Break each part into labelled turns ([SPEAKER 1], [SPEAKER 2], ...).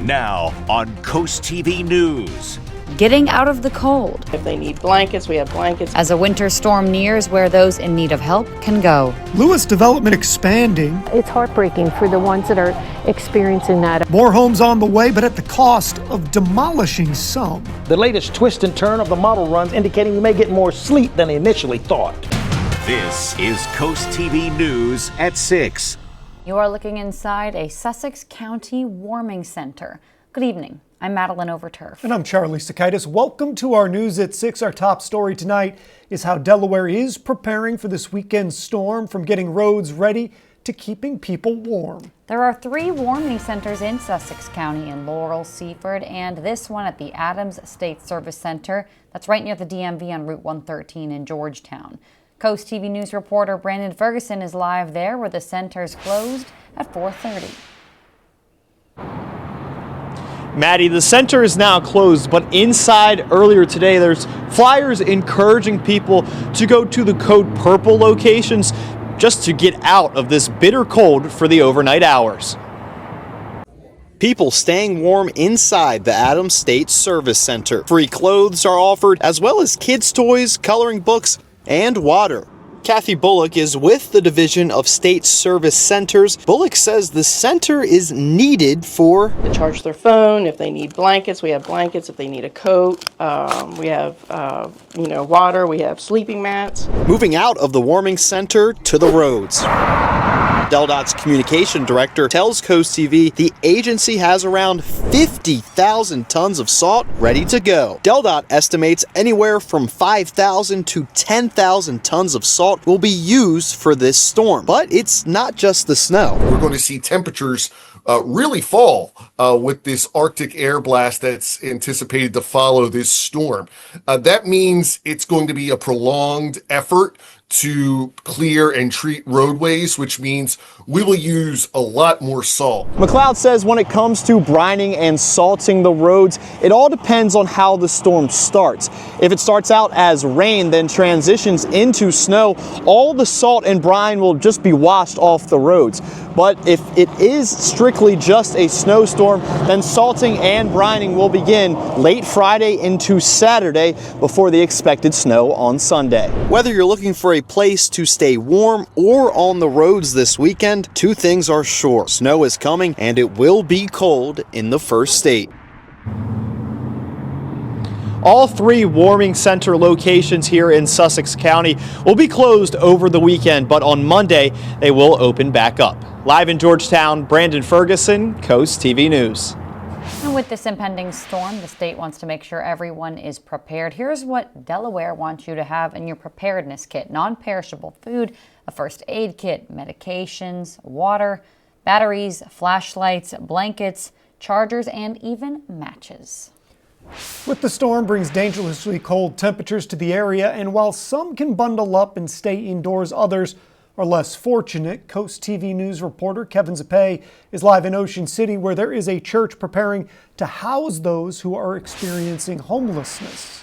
[SPEAKER 1] Now on Coast TV News.
[SPEAKER 2] Getting out of the cold.
[SPEAKER 3] If they need blankets, we have blankets.
[SPEAKER 2] As a winter storm nears, where those in need of help can go.
[SPEAKER 4] Lewes development expanding.
[SPEAKER 5] It's heartbreaking for the ones that are experiencing that.
[SPEAKER 4] More homes on the way, but at the cost of demolishing some.
[SPEAKER 6] The latest twist and turn of the model runs indicating we may get more sleet than initially thought.
[SPEAKER 1] This is Coast TV News at 6.
[SPEAKER 2] You are looking inside a Sussex County warming center. Good evening. I'm Madeline Overturf.
[SPEAKER 4] And I'm Charlie Sakaitis. Welcome to our News at 6. Our top story tonight is how Delaware is preparing for this weekend storm, from getting roads ready to keeping people warm.
[SPEAKER 2] There are 3 warming centers in Sussex County, in Laurel, Seaford, and this one at the Adams State Service Center. That's right near the DMV on Route 113 in Georgetown. Coast TV News reporter Brandon Ferguson is live there, where the center's closed at 4:30.
[SPEAKER 7] Maddie, the center is now closed, but inside earlier today, there's flyers encouraging people to go to the code purple locations just to get out of this bitter cold for the overnight hours. People staying warm inside the Adams State Service Center. Free clothes are offered, as well as kids' toys, coloring books, and water. Kathy Bullock is with the Division of State Service Centers. Bullock says the center is needed for...
[SPEAKER 3] They charge their phone. If they need blankets, we have blankets. If they need a coat, we have, water. We have sleeping mats.
[SPEAKER 7] Moving out of the warming center to the roads. DelDOT's communication director tells Coast TV the agency has around 50,000 tons of salt ready to go. DelDOT estimates anywhere from 5,000 to 10,000 tons of salt will be used for this storm. But it's not just the snow.
[SPEAKER 8] We're going to see temperatures really fall with this Arctic air blast that's anticipated to follow this storm. That means it's going to be a prolonged effort to clear and treat roadways, which means we will use a lot more salt.
[SPEAKER 7] McLeod says when it comes to brining and salting the roads, it all depends on how the storm starts. If it starts out as rain, then transitions into snow, all the salt and brine will just be washed off the roads. But if it is strictly just a snowstorm, then salting and brining will begin late Friday into Saturday before the expected snow on Sunday. Whether you're looking for a place to stay warm or on the roads this weekend, 2 things are sure. Snow is coming, and it will be cold in the first state. All 3 warming center locations here in Sussex County will be closed over the weekend, but on Monday they will open back up. Live in Georgetown, Brandon Ferguson, Coast TV News.
[SPEAKER 2] And with this impending storm, the state wants to make sure everyone is prepared. Here's what Delaware wants you to have in your preparedness kit: non-perishable food, a first aid kit, medications, water, batteries, flashlights, blankets, chargers, and even matches.
[SPEAKER 4] With the storm brings dangerously cold temperatures to the area, and while some can bundle up and stay indoors, others are less fortunate. Coast TV News reporter Kevin Zappe is live in Ocean City, where there is a church preparing to house those who are experiencing homelessness.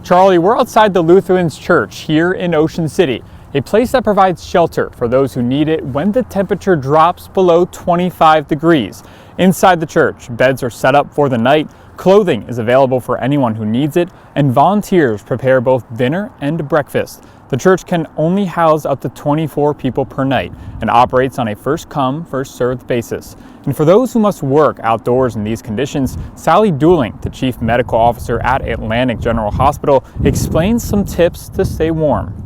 [SPEAKER 9] Charlie, we're outside the Lutherans Church here in Ocean City, a place that provides shelter for those who need it when the temperature drops below 25 degrees. Inside the church, beds are set up for the night, clothing is available for anyone who needs it, and volunteers prepare both dinner and breakfast. The church can only house up to 24 people per night and operates on a first-come, first-served basis. And for those who must work outdoors in these conditions, Sally Dooling, the chief medical officer at Atlantic General Hospital, explains some tips to stay warm.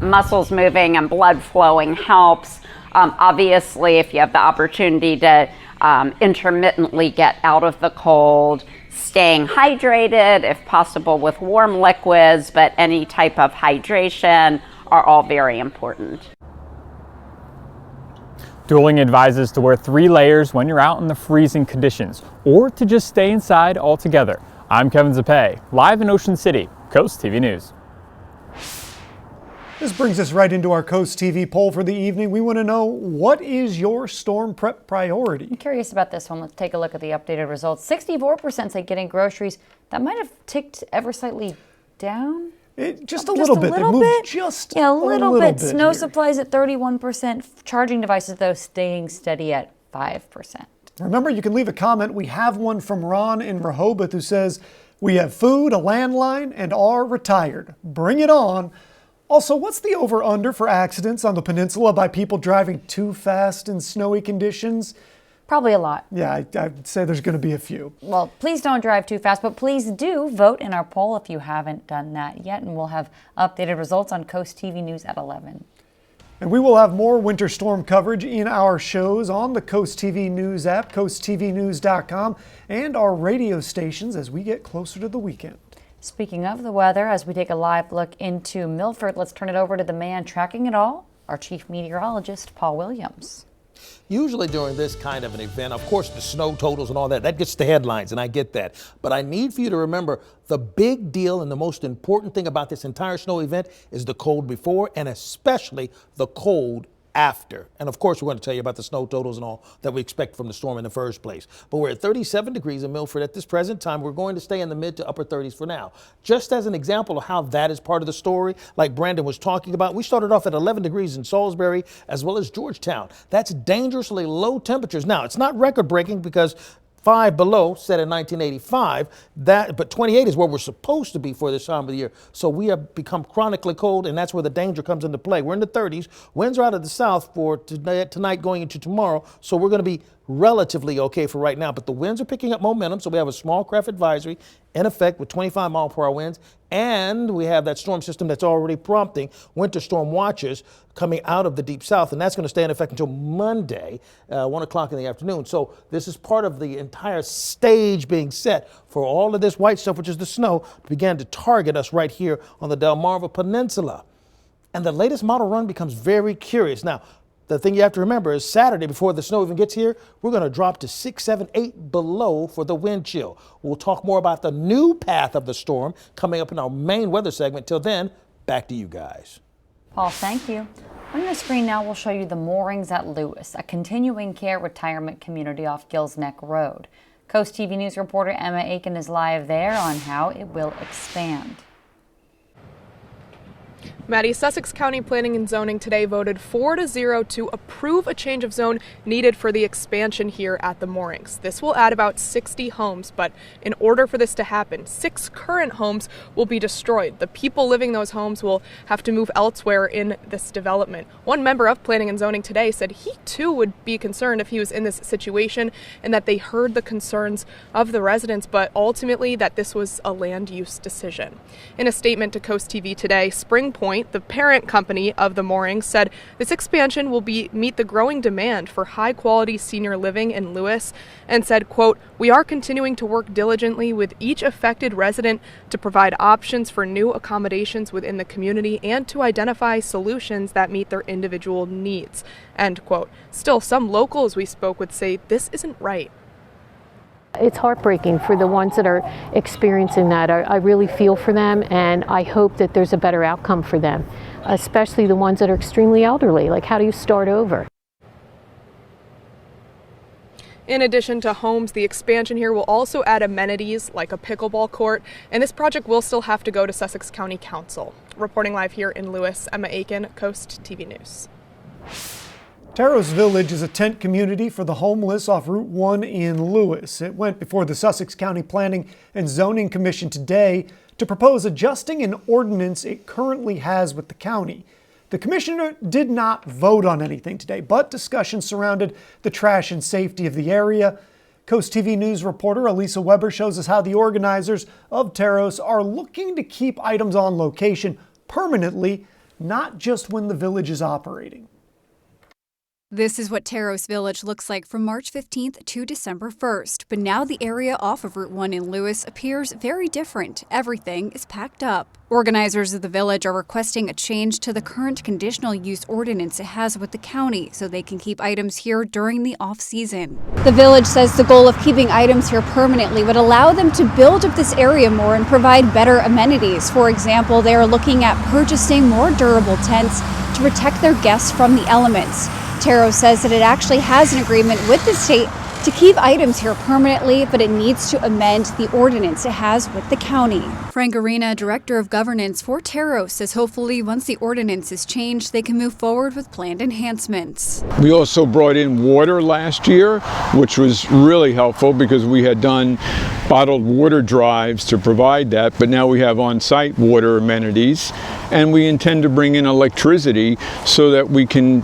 [SPEAKER 10] Muscles moving and blood flowing helps. Obviously, if you have the opportunity to intermittently get out of the cold, staying hydrated, if possible with warm liquids, but any type of hydration are all very important.
[SPEAKER 9] Dooling advises to wear 3 layers when you're out in the freezing conditions, or to just stay inside altogether. I'm Kevin Zappe, live in Ocean City, Coast TV News.
[SPEAKER 4] This brings us right into our Coast TV poll for the evening. We want to know, what is your storm prep priority?
[SPEAKER 2] I'm curious about this one. Let's take a look at the updated results. 64% say getting groceries. That might have ticked ever slightly down.
[SPEAKER 4] Just a little bit. They moved just
[SPEAKER 2] a little bit. Snow
[SPEAKER 4] here.
[SPEAKER 2] supplies at 31%. Charging devices, though, staying steady at 5%.
[SPEAKER 4] Remember, you can leave a comment. We have one from Ron in Rehoboth who says, "We have food, a landline, and are retired. Bring it on." Also, what's the over-under for accidents on the peninsula by people driving too fast in snowy conditions?
[SPEAKER 2] Probably a lot.
[SPEAKER 4] Yeah, I'd say there's going to be a few.
[SPEAKER 2] Well, please don't drive too fast, but please do vote in our poll if you haven't done that yet, and we'll have updated results on Coast TV News at 11.
[SPEAKER 4] And we will have more winter storm coverage in our shows on the Coast TV News app, coasttvnews.com, and our radio stations as we get closer to the weekend.
[SPEAKER 2] Speaking of the weather, as we take a live look into Milford, let's turn it over to the man tracking it all, our chief meteorologist, Paul Williams.
[SPEAKER 6] Usually during this kind of an event, of course, the snow totals and all that gets the headlines, and I get that. But I need for you to remember the big deal and the most important thing about this entire snow event is the cold before and especially the cold after. And of course, we're going to tell you about the snow totals and all that we expect from the storm in the first place. But we're at 37 degrees in Milford at this present time. We're going to stay in the mid to upper 30s for now. Just as an example of how that is part of the story, like Brandon was talking about, we started off at 11 degrees in Salisbury as well as Georgetown. That's dangerously low temperatures. Now, it's not record breaking because 5 below, set in 1985, but 28 is where we're supposed to be for this time of the year. So we have become chronically cold, and that's where the danger comes into play. We're in the 30s. Winds are out of the south for tonight going into tomorrow, so we're going to be relatively okay for right now. But the winds are picking up momentum, so we have a small craft advisory in effect with 25-mile-per-hour winds, and we have that storm system that's already prompting winter storm watches coming out of the deep south, and that's going to stay in effect until Monday, 1 o'clock in the afternoon. So this is part of the entire stage being set for all of this white stuff, which is the snow, to begin to target us right here on the Delmarva Peninsula. And the latest model run becomes very curious. Now, the thing you have to remember is Saturday, before the snow even gets here, we're going to drop to 6, 7, 8 below for the wind chill. We'll talk more about the new path of the storm coming up in our main weather segment. Till then, back to you guys.
[SPEAKER 2] Paul, thank you. On the screen now, we'll show you the Moorings at Lewes, a continuing care retirement community off Gills Neck Road. Coast TV News reporter Emma Aiken is live there on how it will expand.
[SPEAKER 11] Maddie, Sussex County Planning and Zoning today voted 4-0 to approve a change of zone needed for the expansion here at the Moorings. This will add about 60 homes, but in order for this to happen, 6 current homes will be destroyed. The people living in those homes will have to move elsewhere in this development. One member of Planning and Zoning today said he too would be concerned if he was in this situation and that they heard the concerns of the residents, but ultimately that this was a land use decision. In a statement to Coast TV today, Spring Point, the parent company of the Moorings, said this expansion will meet the growing demand for high-quality senior living in Lewes, and said, quote, "We are continuing to work diligently with each affected resident to provide options for new accommodations within the community and to identify solutions that meet their individual needs," end quote. Still, some locals we spoke with say this isn't right.
[SPEAKER 5] It's heartbreaking for the ones that are experiencing that. I really feel for them, and I hope that there's a better outcome for them, especially the ones that are extremely elderly. Like, how do you start over?
[SPEAKER 11] In addition to homes, the expansion here will also add amenities like a pickleball court, and this project will still have to go to Sussex County Council. Reporting live here in Lewes, Emma Aiken, Coast TV News.
[SPEAKER 4] Taros Village is a tent community for the homeless off Route 1 in Lewes. It went before the Sussex County Planning and Zoning Commission today to propose adjusting an ordinance it currently has with the county. The commissioner did not vote on anything today, but discussion surrounded the trash and safety of the area. Coast TV News reporter Elisa Weber shows us how the organizers of Taros are looking to keep items on location permanently, not just when the village is operating.
[SPEAKER 12] This is what Taros Village looks like from March 15th to December 1st, but now the area off of Route 1 in Lewes appears very different. Everything is packed up. Organizers of the village are requesting a change to the current conditional use ordinance it has with the county so they can keep items here during the off-season. The village says the goal of keeping items here permanently would allow them to build up this area more and provide better amenities. For example, they are looking at purchasing more durable tents to protect their guests from the elements. Taros says that it actually has an agreement with the state to keep items here permanently, but it needs to amend the ordinance it has with the county. Frank Arena, Director of Governance for Taros, says hopefully once the ordinance is changed, they can move forward with planned enhancements.
[SPEAKER 13] We also brought in water last year, which was really helpful because we had done bottled water drives to provide that, but now we have on-site water amenities, and we intend to bring in electricity so that we can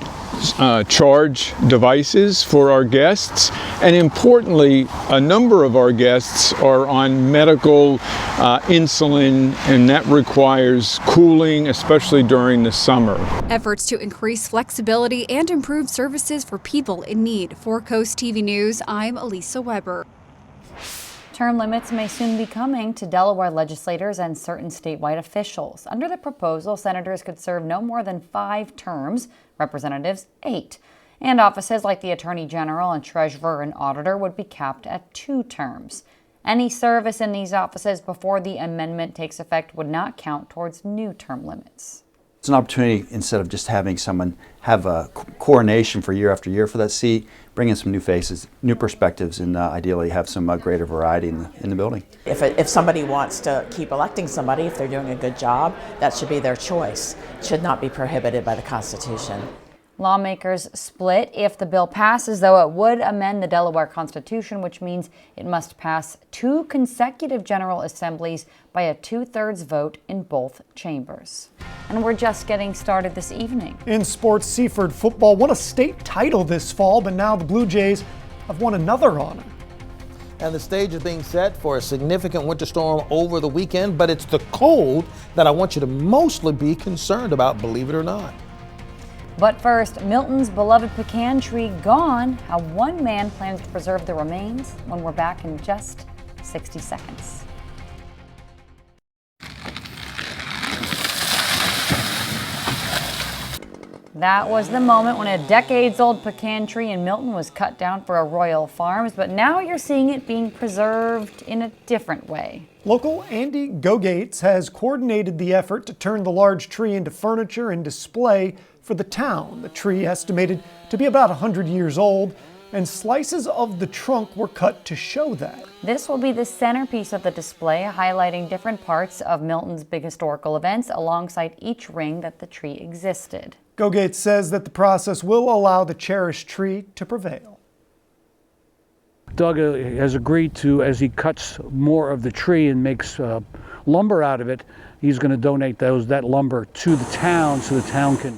[SPEAKER 13] charge devices for our guests, and importantly, a number of our guests are on medical insulin, and that requires cooling, especially during the summer.
[SPEAKER 12] Efforts to increase flexibility and improve services for people in need. For Coast TV News, I'm Elisa Weber.
[SPEAKER 2] Term limits may soon be coming to Delaware legislators and certain statewide officials. Under the proposal, senators could serve no more than 5 terms, representatives 8. And offices like the Attorney General and Treasurer and Auditor would be capped at 2 terms. Any service in these offices before the amendment takes effect would not count towards new term limits.
[SPEAKER 14] It's an opportunity, instead of just having someone have a coronation for year after year for that seat, bring in some new faces, new perspectives, and ideally have some greater variety in the building.
[SPEAKER 15] If somebody wants to keep electing somebody, if they're doing a good job, that should be their choice. It should not be prohibited by the Constitution.
[SPEAKER 2] Lawmakers split. If the bill passes, though, it would amend the Delaware Constitution, which means it must pass 2 consecutive General Assemblies by a 2/3 vote in both chambers. And we're just getting started this evening.
[SPEAKER 4] In sports, Seaford football won a state title this fall, but now the Blue Jays have won another honor.
[SPEAKER 6] And the stage is being set for a significant winter storm over the weekend, but it's the cold that I want you to mostly be concerned about, believe it or not.
[SPEAKER 2] But first, Milton's beloved pecan tree gone. How one man plans to preserve the remains when we're back in just 60 seconds. That was the moment when a decades-old pecan tree in Milton was cut down for a Royal Farms, but now you're seeing it being preserved in a different way.
[SPEAKER 4] Local Andy Gogates has coordinated the effort to turn the large tree into furniture and display for the town. The tree, estimated to be about 100 years old, and slices of the trunk were cut to show that.
[SPEAKER 2] This will be the centerpiece of the display, highlighting different parts of Milton's big historical events alongside each ring that the tree existed.
[SPEAKER 4] Gogates says that the process will allow the cherished tree to prevail.
[SPEAKER 16] Doug has agreed to, as he cuts more of the tree and makes lumber out of it, he's going to donate that lumber to the town so the town can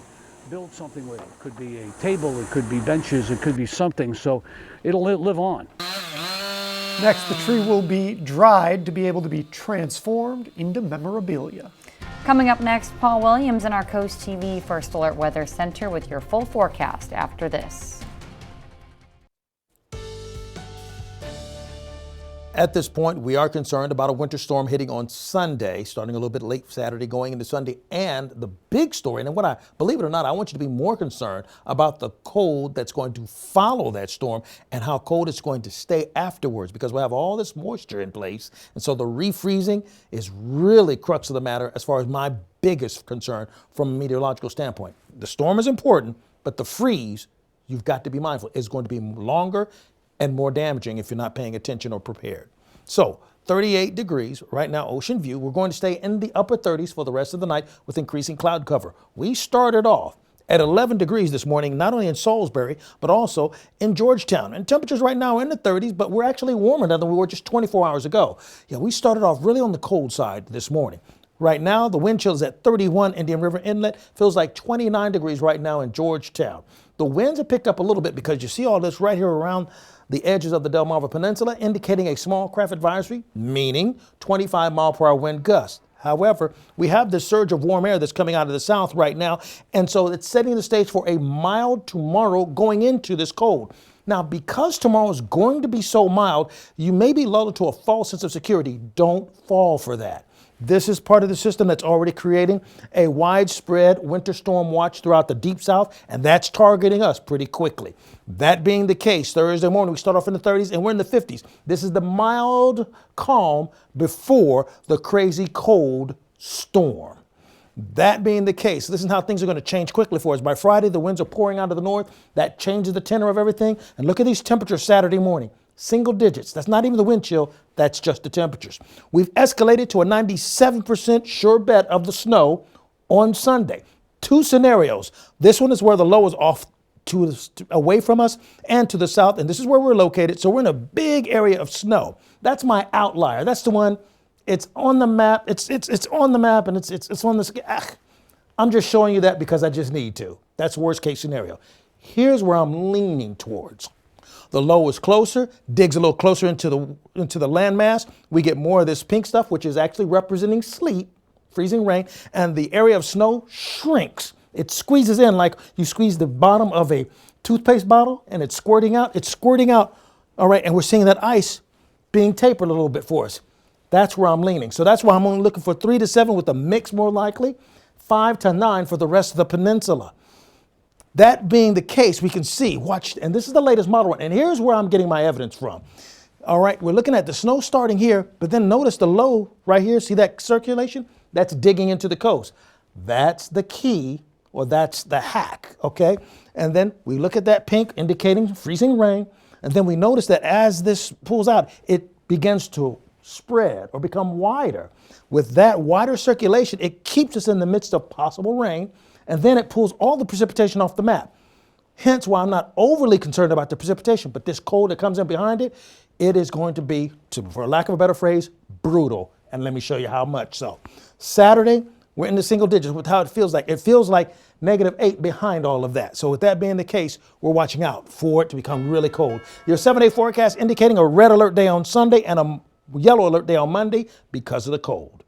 [SPEAKER 16] build something with it. It could be a table, it could be benches, it could be something, so it'll live on.
[SPEAKER 4] Next, the tree will be dried to be able to be transformed into memorabilia.
[SPEAKER 2] Coming up next, Paul Williams in our Coast TV First Alert Weather Center with your full forecast after this.
[SPEAKER 6] At this point, we are concerned about a winter storm hitting on Sunday, starting a little bit late Saturday, going into Sunday, and the big story, and believe it or not, I want you to be more concerned about the cold that's going to follow that storm and how cold it's going to stay afterwards, because we have all this moisture in place, and so the refreezing is really crux of the matter as far as my biggest concern from a meteorological standpoint. The storm is important, but the freeze, you've got to be mindful, is going to be longer and more damaging if you're not paying attention or prepared. So 38 degrees right now, ocean view. We're going to stay in the upper 30s for the rest of the night with increasing cloud cover. We started off at 11 degrees this morning, not only in Salisbury, but also in Georgetown. And temperatures right now are in the 30s, but we're actually warmer now than we were just 24 hours ago. Yeah, we started off really on the cold side this morning. Right now, the wind chill is at 31 Indian River Inlet. Feels like 29 degrees right now in Georgetown. The winds have picked up a little bit because you see all this right here around the edges of the Delmarva Peninsula, indicating a small craft advisory, meaning 25-mile-per-hour wind gust. However, we have this surge of warm air that's coming out of the south right now, and so it's setting the stage for a mild tomorrow going into this cold. Now, because tomorrow is going to be so mild, you may be lulled to a false sense of security. Don't fall for that. This is part of the system that's already creating a widespread winter storm watch throughout the deep south, and that's targeting us pretty quickly. That being the case, Thursday morning we start off in the 30s and we're in the 50s. This is the mild calm before the crazy cold storm. That being the case, this is how things are going to change quickly for us. By Friday, the winds are pouring out of the north. That changes the tenor of everything. And look at these temperatures Saturday morning. Single digits. That's not even the wind chill. That's just the temperatures. We've escalated to a 97% sure bet of the snow on Sunday. Two scenarios. This one is where the low is off away from us and to the south, and this is where we're located. So we're in a big area of snow. That's my outlier. That's the one. It's on the map. It's on the map, and it's on the. I'm just showing you that because I just need to. That's worst case scenario. Here's where I'm leaning towards. The low is closer, digs a little closer into the landmass. We get more of this pink stuff, which is actually representing sleet, freezing rain, and the area of snow shrinks. It squeezes in like you squeeze the bottom of a toothpaste bottle, and it's squirting out. It's squirting out. All right, and we're seeing that ice being tapered a little bit for us. That's where I'm leaning. So that's why I'm only looking for 3 to 7 with a mix more likely, 5 to 9 for the rest of the peninsula. That being the case, we can see, watch, and this is the latest model run, and here's where I'm getting my evidence from. All right, we're looking at the snow starting here, but then notice the low right here, see that circulation? That's digging into the coast. That's the key, or that's the hack, okay? And then we look at that pink indicating freezing rain, and then we notice that as this pulls out, it begins to spread or become wider. With that wider circulation, it keeps us in the midst of possible rain, and then it pulls all the precipitation off the map. Hence why I'm not overly concerned about the precipitation, but this cold that comes in behind it, it is going to be, for lack of a better phrase, brutal. And let me show you how much so. Saturday, we're in the single digits with how it feels like. It feels like -8 behind all of that. So with that being the case, we're watching out for it to become really cold. Your 7-day forecast indicating a red alert day on Sunday and a yellow alert day on Monday because of the cold.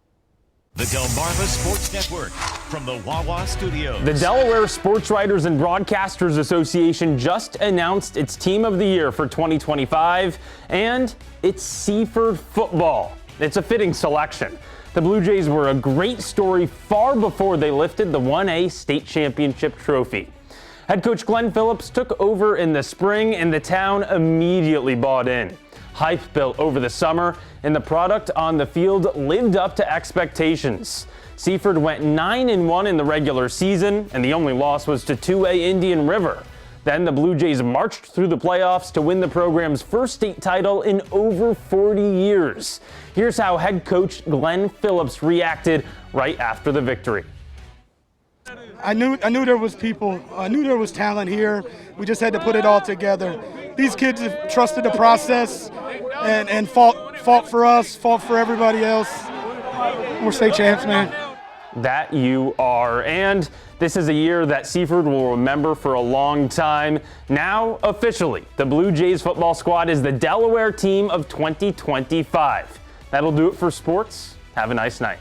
[SPEAKER 1] The Delmarva Sports Network from the Wawa Studios.
[SPEAKER 17] The Delaware Sports Writers and Broadcasters Association just announced its Team of the Year for 2025, and it's Seaford football. It's a fitting selection. The Blue Jays were a great story far before they lifted the 1A state championship trophy. Head coach Glenn Phillips took over in the spring, and the town immediately bought in. Hype built over the summer, and the product on the field lived up to expectations. Seaford went 9-1 in the regular season, and the only loss was to 2A Indian River. Then the Blue Jays marched through the playoffs to win the program's first state title in over 40 years. Here's how head coach Glenn Phillips reacted right after the victory.
[SPEAKER 18] I knew there was people. I knew there was talent here. We just had to put it all together. These kids have trusted the process and fought for us, fought for everybody else. We're state champs, man.
[SPEAKER 17] That you are. And this is a year that Seaford will remember for a long time. Now, officially, the Blue Jays football squad is the Delaware team of 2025. That'll do it for sports. Have a nice night.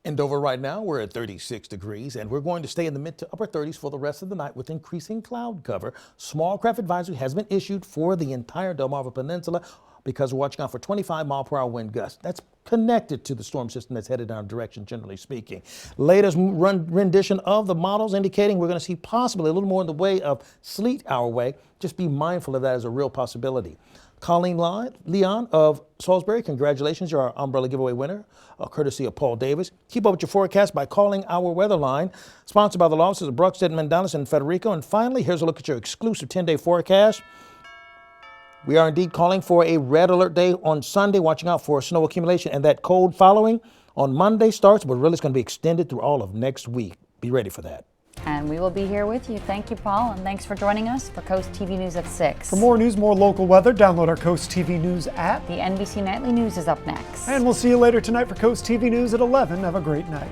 [SPEAKER 6] In Dover right now, we're at 36 degrees, and we're going to stay in the mid to upper 30s for the rest of the night with increasing cloud cover. Small craft advisory has been issued for the entire Delmarva Peninsula because we're watching out for 25-mile-per-hour wind gusts. That's connected to the storm system that's headed in our direction, generally speaking. Latest rendition of the models indicating we're going to see possibly a little more in the way of sleet our way. Just be mindful of that as a real possibility. Colleen Leon of Salisbury, congratulations. You're our umbrella giveaway winner, courtesy of Paul Davis. Keep up with your forecast by calling our weather line, sponsored by the law offices of Bruckstead, Mendalis, and Federico. And finally, here's a look at your exclusive 10-day forecast. We are indeed calling for a red alert day on Sunday, watching out for snow accumulation, and that cold following on Monday starts, but really it's going to be extended through all of next week. Be ready for that.
[SPEAKER 2] And we will be here with you. Thank you, Paul, and thanks for joining us for Coast TV News at 6.
[SPEAKER 4] For more news, more local weather, download our Coast TV News app.
[SPEAKER 2] The NBC Nightly News is up next.
[SPEAKER 4] And we'll see you later tonight for Coast TV News at 11. Have a great night.